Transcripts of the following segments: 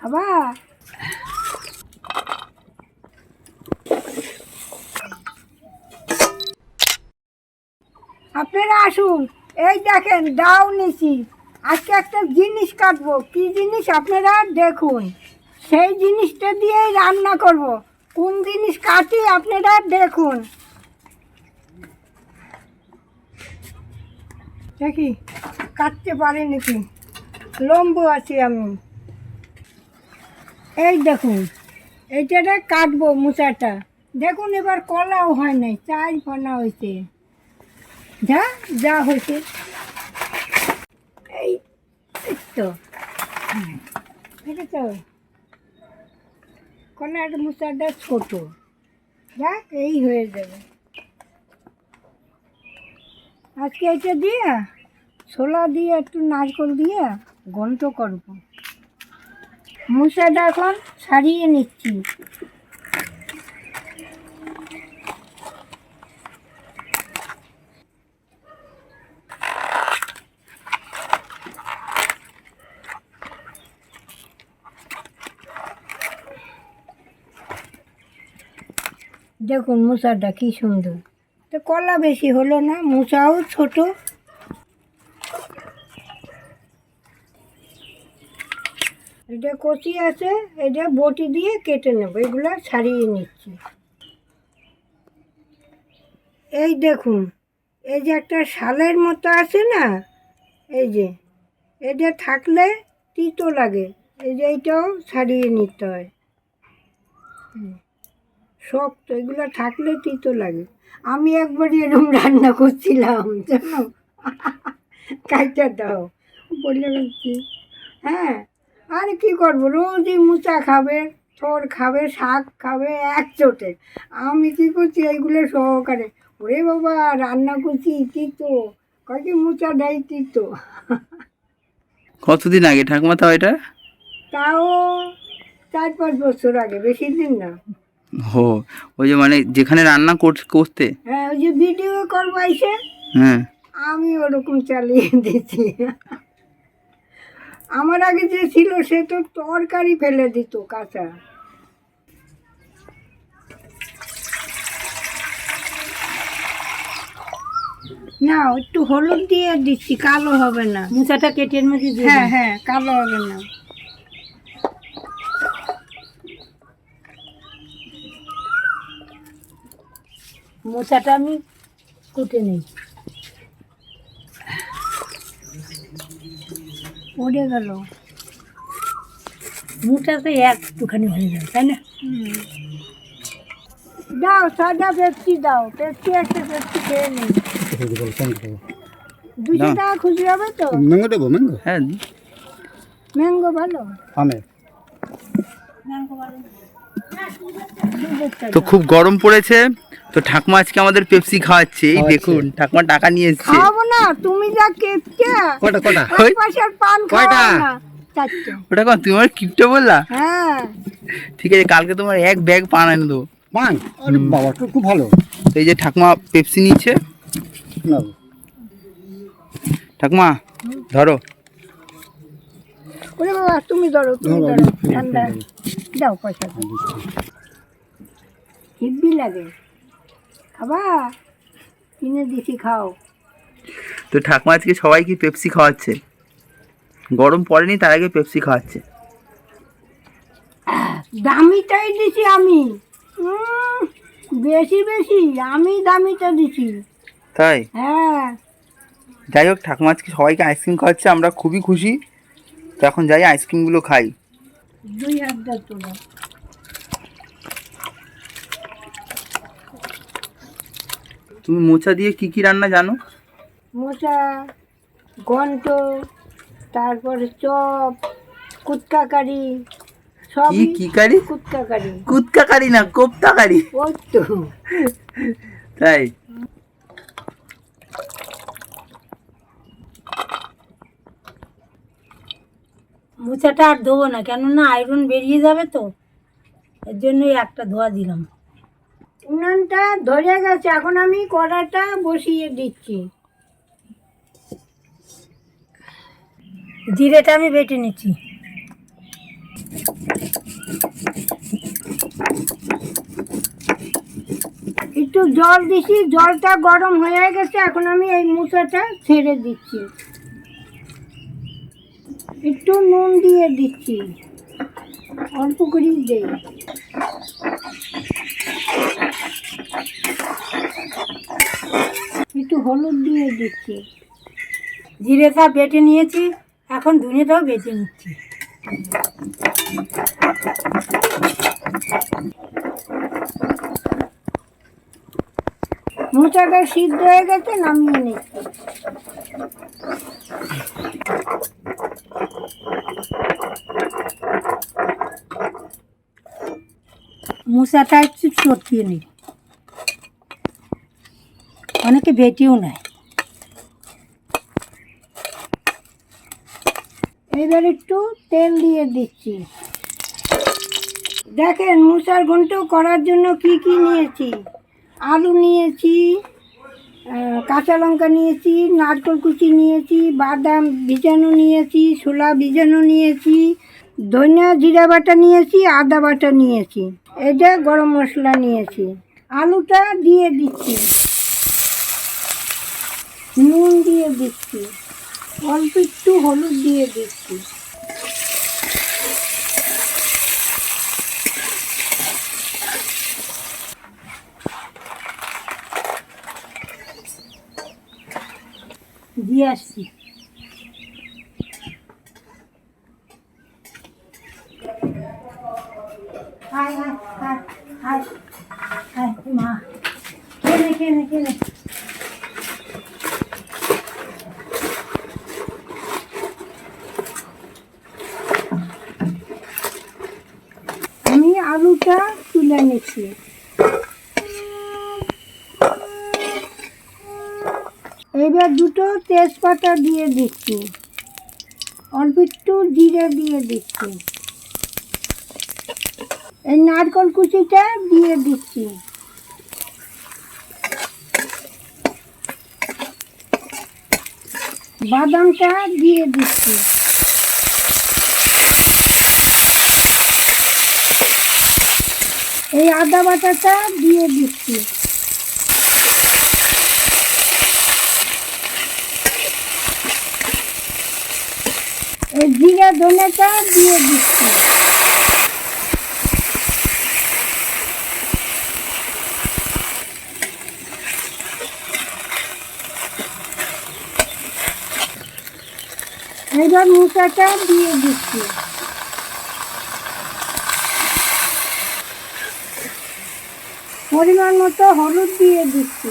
খাবা? আপনারা আসুন, এই দেখেন দাও নিছি। আজকে একটা জিনিস কাটবো, কি জিনিস আপনারা দেখুন। সেই জিনিসটা দিয়েই রান্না করব। কোন জিনিস কাটি আপনারা দেখুন। দেখি কাটতে পারি নাকি, লম্বু আছি আমি। এই দেখুন, এইটাটা কাটবো মোচাটা। দেখুন এবার কলাও হয় নাই, 4 ফনা হয়েছে। যা যা হয়েছে এই এই তো দেখেছ, কলার মোচাটা ছোট। যাক এই হয়ে যাবে। আজকে এটা দিয়ে ছোলা দিয়ে একটু নারকেল দিয়ে ঘন্ট করবো। মোচাটা এখন ছাড়িয়ে নিচ্ছি। দেখুন মোচাটা কি সুন্দর। তো কলা বেশি হলো না, মোচাও ছোট। এটা কচি আছে, এটা বটি দিয়ে কেটে নেব। এগুলো ছাড়িয়ে নিচ্ছি। এই দেখুন, এই যে একটা শালের মতো আছে না, এই যে এটা থাকলে তিতো লাগে। এই যে এইটাও ছাড়িয়ে নিতে হয়। শক্ত, এগুলো থাকলে তিতো লাগে। আমি একবারই এরকম রান্না করছিলাম জানো, কাইটা দাও বলে বলছি। হ্যাঁ, আর কি করবো, রোজই মোচা খাবে, থোর খাবে, শাক খাবে একচোটে। আমি কি করছি, এইগুলো সহকারে। ওরে বাবা রান্না করছি তিতো, কয়েক মোচা দেয় তিতো। কতদিন আগে ঠাকুমা তাও এটা? তাও 4-5 বছর আগে, বেশি দিন না। হো, ওই যে মানে যেখানে রান্না করতে। হ্যাঁ, ওই যে ভিডিও করবো এসে হ্যাঁ, আমি ওরকম চালিয়ে দিচ্ছি। আমার আগে যে ছিল সে তো তরকারি ফেলে দিত কাঁচা। না একটু হলুদ দিয়ে দিচ্ছি, কালো হবে না। মোচাটা কেটে এর মধ্যে দিয়ে হ্যাঁ দিন। হ্যাঁ, কালো হবে না। মোচাটা আমি কুটে নিই। পড়ে গেল। মোচাটা একটুখানি হয়ে যাবে, তাই না? দাও সাদা পেপসি দাও, পেপসি একটা পেপসি খেয়ে নিই। 200 টাকা খুচরো হবে তো? ম্যাঙ্গো দেবো ম্যাঙ্গো হ্যাঁ। ম্যাঙ্গো ভালো। আমে তো খুব গরম পড়েছে, তো ঠাকুমা আজকে আমাদের পেপসি খাওয়াচ্ছে। এই দেখুন ঠাকুমা টাকা নিয়ে এসছে। খাওয়াবো না, তুমি যা কেপটা। কটা কটা ওই, পয়সার পান কয়টা? খাওয়াবো না। 4টা। ওটা কোন তুমি আমার কিপটা বললা? হ্যাঁ, ঠিক আছে, কালকে তোমার 1 ব্যাগ পান এনে দেবো। পান? আরে বাবা তো খুব ভালো। তো এই যে ঠাকুমা পেপসি নিচ্ছে। নাও ঠাকুমা ধরো। ওরে বাবা তুমি ধরো, তুমি ধরো, ধরো। আমি- ঠান্ডা দাও পয়সা দাও। হিব্বি লাগে, খাবা? কিনে দিছি, খাও। তো ঠাকুমা আজকে সবাইকে পেপসি খাওয়াচ্ছে। গরম পড়েনি তার আগে পেপসি খাওয়াচ্ছে। দামিটাই দিছি আমি। বেশি বেশি আমি দামিটা দিছি। তাই? হ্যাঁ, যাই হোক, ঠাকুমা আজকে সবাইকে আইসক্রিম খাওয়াচ্ছে, আমরা খুবই খুশি। তো এখন যাই আইসক্রিমগুলো খাই। 2 হাত দাও তোরা। তুমি মোচা দিয়ে কি কি রান্না জানো? মোচা, ঘন্ট, তারপরে চপ, কুটকা কারি, সব। কি কি কারি? কুটকা কারি। কুতকা কারি না, কোপ্তা কারি। ওই তো। তাই? মোচাটা আর ধোবো না, কেননা আয়রন বেরিয়ে যাবে তো, এর জন্যই একটা ধোয়া দিলাম। উনানটা ধরে গেছে, এখন আমি কড়াটা বসিয়ে দিচ্ছি। জিরেটা আমি বেটে নিচ্ছি। একটু জল দিছি, জলটা গরম হয়ে গেছে, এখন আমি এই মোচাটা ছেড়ে দিচ্ছি। একটু নুন দিয়ে দিচ্ছি, অল্প করেই দেই। একটু হলুদ দিয়ে দিচ্ছি। জিরেটা বেটে নিয়েছি, এখন ধনেটাও বেটে নিচ্ছি। মোচাটা সিদ্ধ হয়ে গেছে, নামিয়ে নিচ্ছি। মোচাটা একটু চটকিয়ে নিই, অনেকে বেটেও নেয়। এবার একটু তেল দিয়ে দিচ্ছি। দেখেন মোচার ঘন্ট করার জন্য কি কি নিয়েছি। আলু নিয়েছি, কাঁচা লঙ্কা নিয়েছি, নারকেল কুচি নিয়েছি, বাদাম ভিজানো নিয়েছি, ছোলা ভিজানো নিয়েছি, ধনিয়া জিরা বাটা নিয়েছি, আদা বাটা নিয়েছি, এটা গরম মশলা নিয়েছি। আলুটা দিয়ে দিচ্ছি, নুন দিয়ে দিচ্ছি, অল্প একটু হলুদ দিয়ে দিচ্ছি। দিয়ে আসছি। হায় হায় হায় হায় হায় মা, খেয়ে নে। আমি আলুটা তুলে নিচ্ছি। এবার দুটো তেজপাতা দিয়ে দিচ্ছি, অল্প একটু জিরে দিয়ে দিচ্ছি, এই নারকেল কুচিটা দিয়ে দিচ্ছি, বাদামটা দিয়ে দিচ্ছি, এই আদা বাটাটা দিয়ে দিচ্ছি, এই জিরা ধনেটা দিয়ে দিচ্ছি। এবার মোচাটা দিয়ে দিচ্ছি। পরিমাণ মতো হলুদ দিয়ে দিচ্ছি।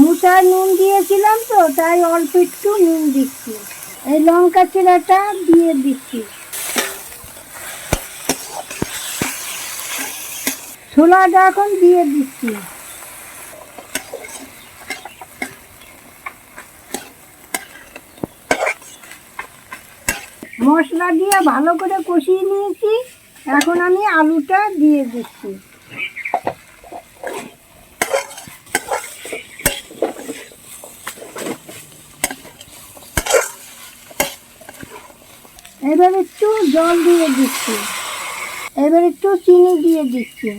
মোচায় নুন দিয়েছিলাম তো, তাই অল্প একটু নুন দিচ্ছি। এই লঙ্কা চিরাটা দিয়ে দিচ্ছি, ছোলাটা এখন দিয়ে দিচ্ছি। মশলা দিয়ে ভালো করে কষিয়ে নিয়েছি, এখন আমি আলুটা দিয়ে দিচ্ছি। এবার একটু জল দিয়ে দিচ্ছি, এবার একটু চিনি দিয়ে দিচ্ছি।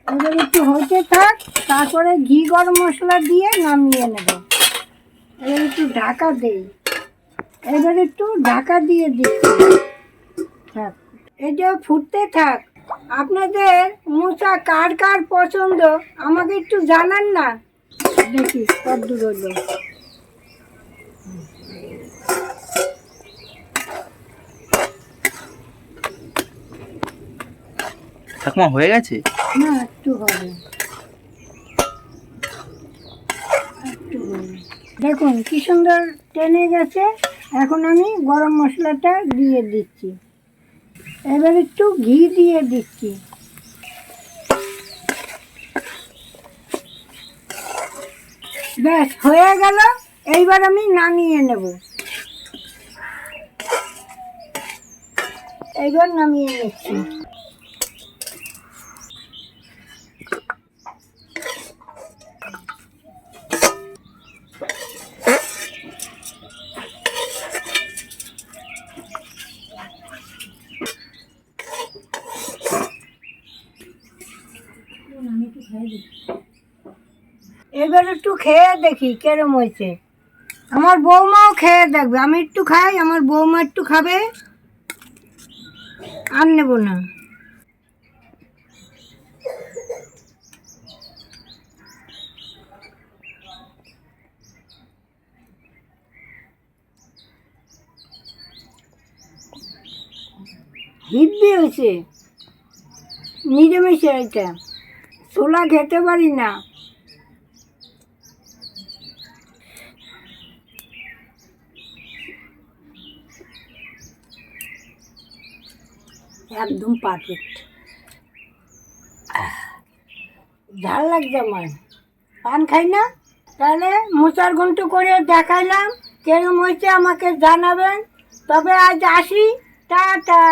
এবার একটু হতে থাক, তারপরে ঘি গরম মশলা দিয়ে নামিয়ে নেব। এবার একটু ঢাকা দেই, এবার একটু ঢাকা দিয়ে দিচ্ছি। থাক, এটা ফুটতে থাক। আপনাদের মোচা কার কার পছন্দ আমাকে একটু জানান না, দেখি কতদূর হলো। ঠাকুমা হয়ে গেছে? না, একটু হবে, একটু হবে। দেখুন কি সুন্দর টেনে গেছে। এখন আমি গরম মশলাটা দিয়ে দিচ্ছি, এবার একটু ঘি দিয়ে দিচ্ছি। ব্যাস হয়ে গেল, এইবার আমি নামিয়ে নেব। এইবার নামিয়ে নিচ্ছি। এবার একটু খেয়ে দেখি কেরম হয়েছে। আমার বৌমাও খেয়ে দেখবে, আমি একটু খাই, আমার বৌমা একটু খাবে, আর নেব না। হিব্বি হয়েছে, নিরামিষে এটা, ছোলা খেতে পারি না। একদম পারফেক্ট। ঝাল লাগছে আমার, পান খাই না। তাহলে মোচার ঘন্ট করে দেখাইলাম, কেরম হয়েছে আমাকে জানাবেন। তবে আজ আসি, টাটা।